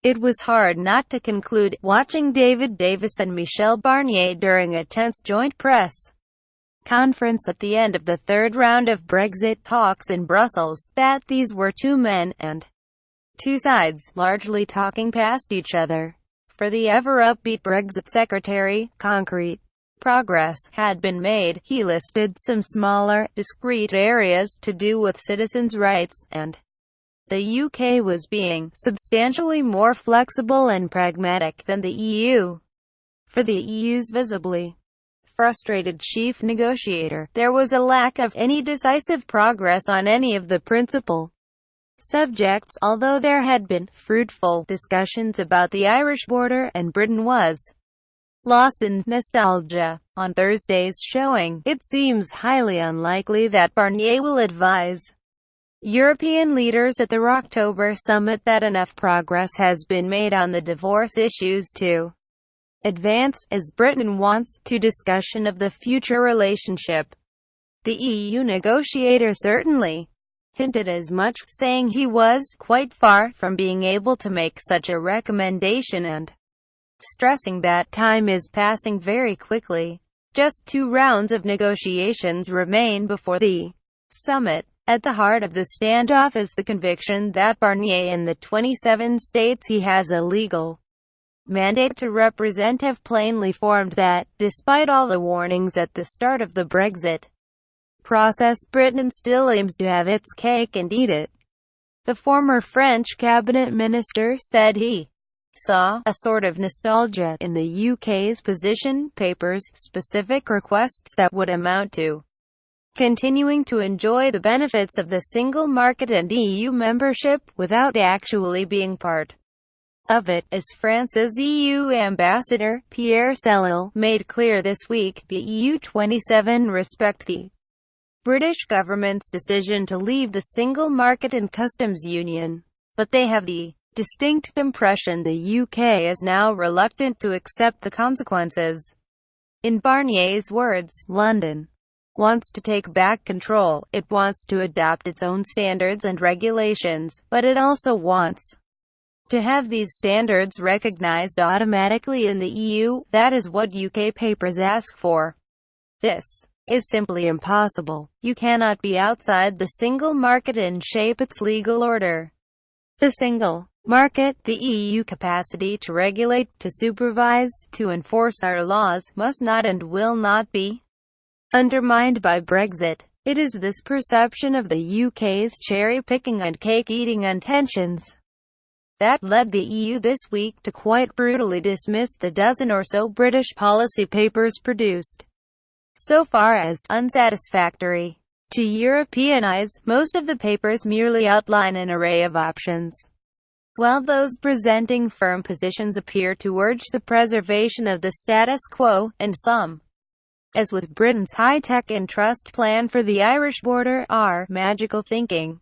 It was hard not to conclude, watching David Davis and Michel Barnier during a tense joint press conference at the end of the third round of Brexit talks in Brussels, that these were two men, and two sides, largely talking past each other. For the ever-upbeat Brexit secretary, concrete progress had been made. He listed some smaller, discrete areas to do with citizens' rights, and the UK was being substantially more flexible and pragmatic than the EU. For the EU's visibly frustrated chief negotiator, there was a lack of any decisive progress on any of the principal subjects, although there had been fruitful discussions about the Irish border, and Britain was lost in nostalgia. On Thursday's showing, it seems highly unlikely that Barnier will advise European leaders at the October summit that enough progress has been made on the divorce issues to advance, as Britain wants, to discussion of the future relationship. The EU negotiator certainly hinted as much, saying he was quite far from being able to make such a recommendation, and stressing that time is passing very quickly. Just 2 rounds of negotiations remain before the summit. At the heart of the standoff is the conviction that Barnier and the 27 states he has a legal mandate to represent have plainly formed that, despite all the warnings at the start of the Brexit process, Britain still aims to have its cake and eat it. The former French cabinet minister said he saw a sort of nostalgia in the UK's position papers, specific requests that would amount to continuing to enjoy the benefits of the single market and EU membership, without actually being part of it. As France's EU ambassador, Pierre Selil, made clear this week, the EU 27 respect the British government's decision to leave the single market and customs union, but they have the distinct impression the UK is now reluctant to accept the consequences. In Barnier's words, London wants to take back control, it wants to adopt its own standards and regulations, but it also wants to have these standards recognized automatically in the EU. That is what UK papers ask for. This is simply impossible. You cannot be outside the single market and shape its legal order. The single market, the EU capacity to regulate, to supervise, to enforce our laws, must not and will not be undermined by Brexit. It is this perception of the UK's cherry-picking and cake-eating intentions that led the EU this week to quite brutally dismiss the dozen or so British policy papers produced so far as unsatisfactory. To European eyes, most of the papers merely outline an array of options, while those presenting firm positions appear to urge the preservation of the status quo, and some, as with Britain's high-tech and trust plan for the Irish border, are magical thinking.